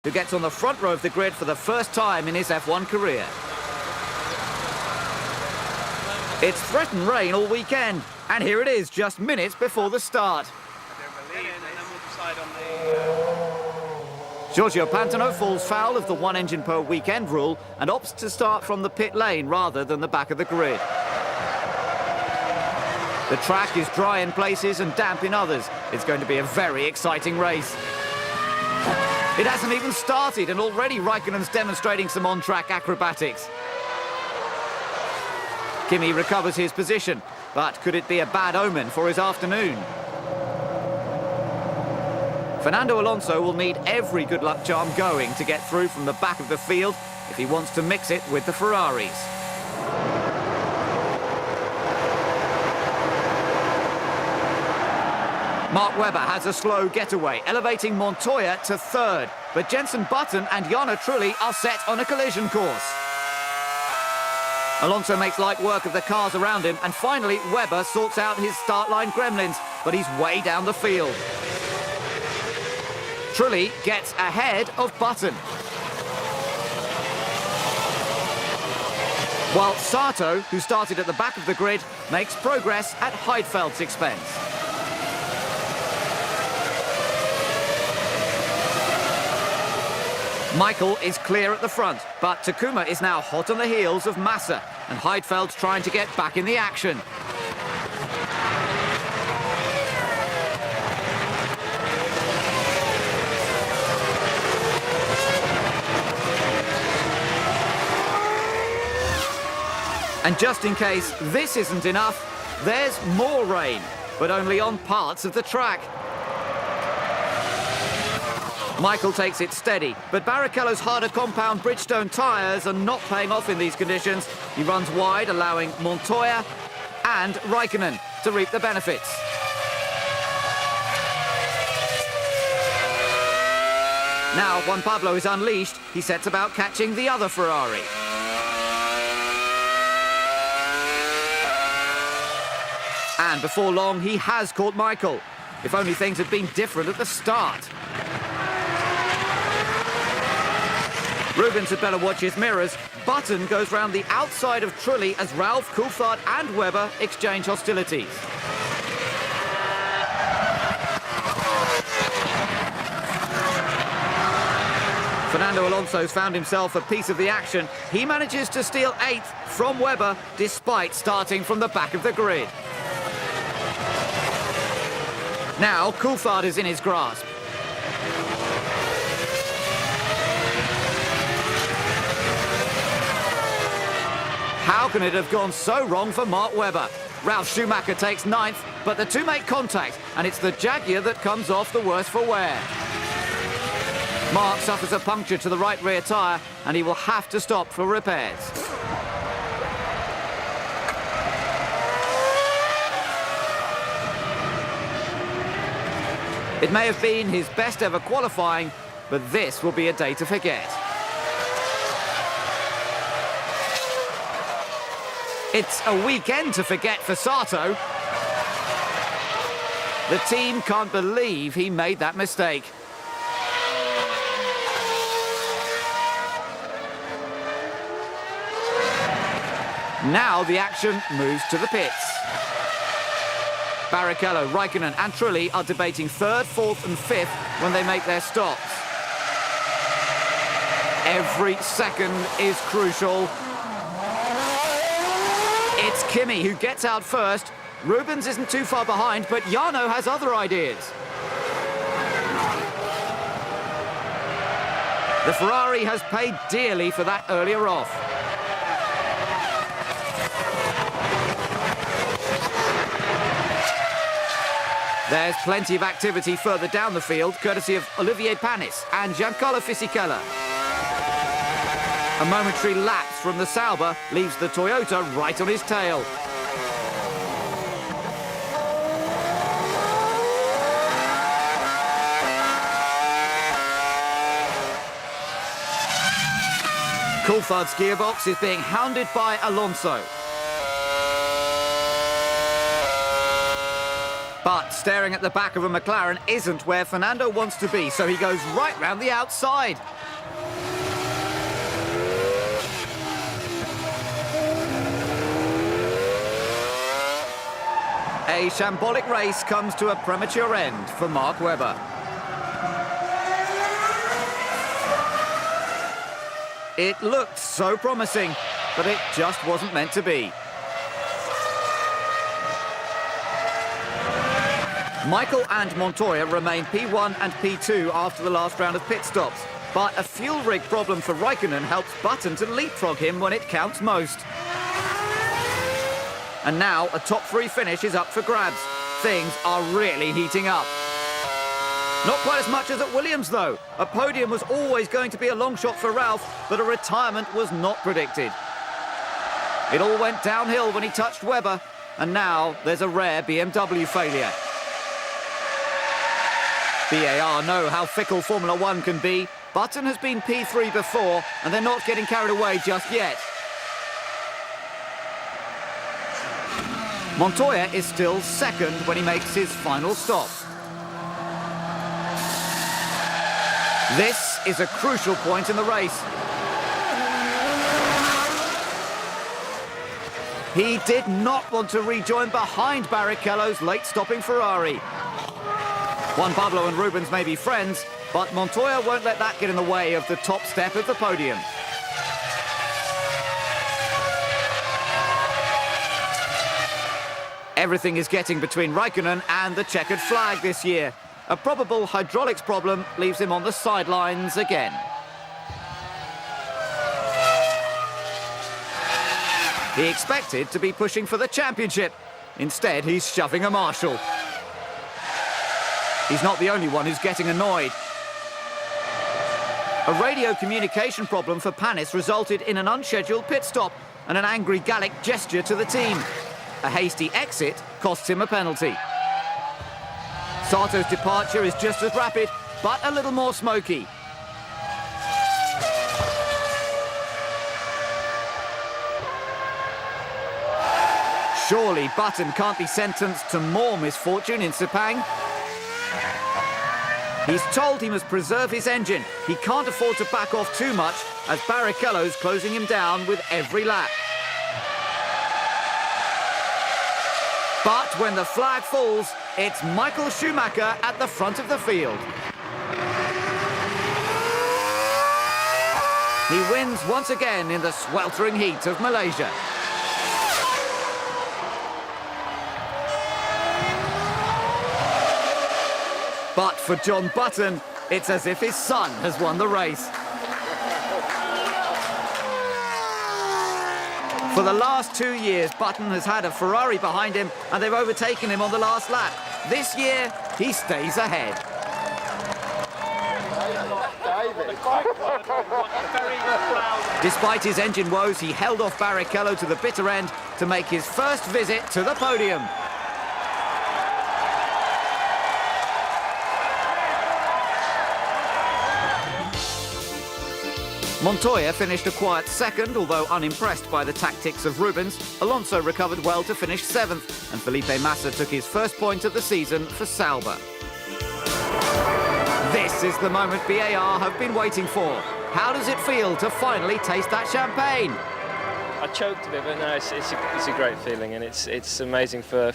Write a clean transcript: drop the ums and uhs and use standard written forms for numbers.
who gets on the front row of the grid for the first time in his F1 career. It's threatened rain all weekend, and here it is just minutes before the start. Giorgio Pantano falls foul of the one engine per weekend rule and opts to start from the pit lane rather than the back of the grid. The track is dry in places and damp in others. It's going to be a very exciting race. It hasn't even started and already Raikkonen's demonstrating some on-track acrobatics. Kimi recovers his position, but could it be a bad omen for his afternoon? Fernando Alonso will need every good luck charm going to get through from the back of the field if he wants to mix it with the Ferraris. Mark Webber has a slow getaway, elevating Montoya to third. But Jenson Button and Jarno Trulli are set on a collision course. Alonso makes light work of the cars around him, and finally Webber sorts out his start line gremlins, but he's way down the field. Trulli gets ahead of Button, while Sato, who started at the back of the grid, makes progress at Heidfeld's expense. Michael is clear at the front, but Takuma is now hot on the heels of Massa, and Heidfeld's trying to get back in the action. And just in case this isn't enough, there's more rain, but only on parts of the track. Michael takes it steady, but Barrichello's harder compound Bridgestone tyres are not paying off in these conditions. He runs wide, allowing Montoya and Raikkonen to reap the benefits. Now, Juan Pablo is unleashed, he sets about catching the other Ferrari. And before long, he has caught Michael. If only things had been different at the start. Rubens had better watch his mirrors. Button goes round the outside of Trulli as Ralph, Coulthard and Webber exchange hostilities. Fernando Alonso's found himself a piece of the action. He manages to steal 8th from Webber despite starting from the back of the grid. Now Coulthard is in his grasp. How can it have gone so wrong for Mark Webber? Ralf Schumacher takes 9th, but the two make contact, and it's the Jaguar that comes off the worse for wear. Mark suffers a puncture to the right rear tyre, and he will have to stop for repairs. It may have been his best ever qualifying, but this will be a day to forget. It's a weekend to forget for Sato. The team can't believe he made that mistake. Now the action moves to the pits. Barrichello, Raikkonen and Trulli are debating 3rd, 4th and 5th when they make their stops. Every second is crucial. It's Kimi who gets out first. Rubens isn't too far behind, but Jarno has other ideas. The Ferrari has paid dearly for that earlier off. There's plenty of activity further down the field, courtesy of Olivier Panis and Giancarlo Fisichella. A momentary lapse from the Sauber leaves the Toyota right on his tail. Coulthard's gearbox is being hounded by Alonso. But staring at the back of a McLaren isn't where Fernando wants to be, so he goes right round the outside. A shambolic race comes to a premature end for Mark Webber. It looked so promising, but it just wasn't meant to be. Michael and Montoya remain P1 and P2 after the last round of pit stops, but a fuel rig problem for Raikkonen helps Button to leapfrog him when it counts most. And now a top three finish is up for grabs. Things are really heating up. Not quite as much as at Williams, though. A podium was always going to be a long shot for Ralph, but a retirement was not predicted. It all went downhill when he touched Webber, and now there's a rare BMW failure. BAR know how fickle Formula One can be. Button has been P3 before, and they're not getting carried away just yet. Montoya is still second when he makes his final stop. This is a crucial point in the race. He did not want to rejoin behind Barrichello's late-stopping Ferrari. Juan Pablo and Rubens may be friends, but Montoya won't let that get in the way of the top step of the podium. Everything is getting between Raikkonen and the checkered flag this year. A probable hydraulics problem leaves him on the sidelines again. He expected to be pushing for the championship. Instead, he's shoving a marshal. He's not the only one who's getting annoyed. A radio communication problem for Panis resulted in an unscheduled pit stop and an angry Gallic gesture to the team. A hasty exit costs him a penalty. Sato's departure is just as rapid, but a little more smoky. Surely Button can't be sentenced to more misfortune in Sepang. He's told he must preserve his engine. He can't afford to back off too much, as Barrichello's closing him down with every lap. But when the flag falls, it's Michael Schumacher at the front of the field. He wins once again in the sweltering heat of Malaysia. But for John Button, it's as if his son has won the race. For the last 2 years, Button has had a Ferrari behind him, and they've overtaken him on the last lap. This year, he stays ahead. Despite his engine woes, he held off Barrichello to the bitter end to make his first visit to the podium. Montoya finished a quiet second, although unimpressed by the tactics of Rubens. Alonso recovered well to finish 7th, and Felipe Massa took his first point of the season for Sauber. This is the moment BAR have been waiting for. How does it feel to finally taste that champagne? I choked a bit, but no, it's a great feeling, and it's amazing for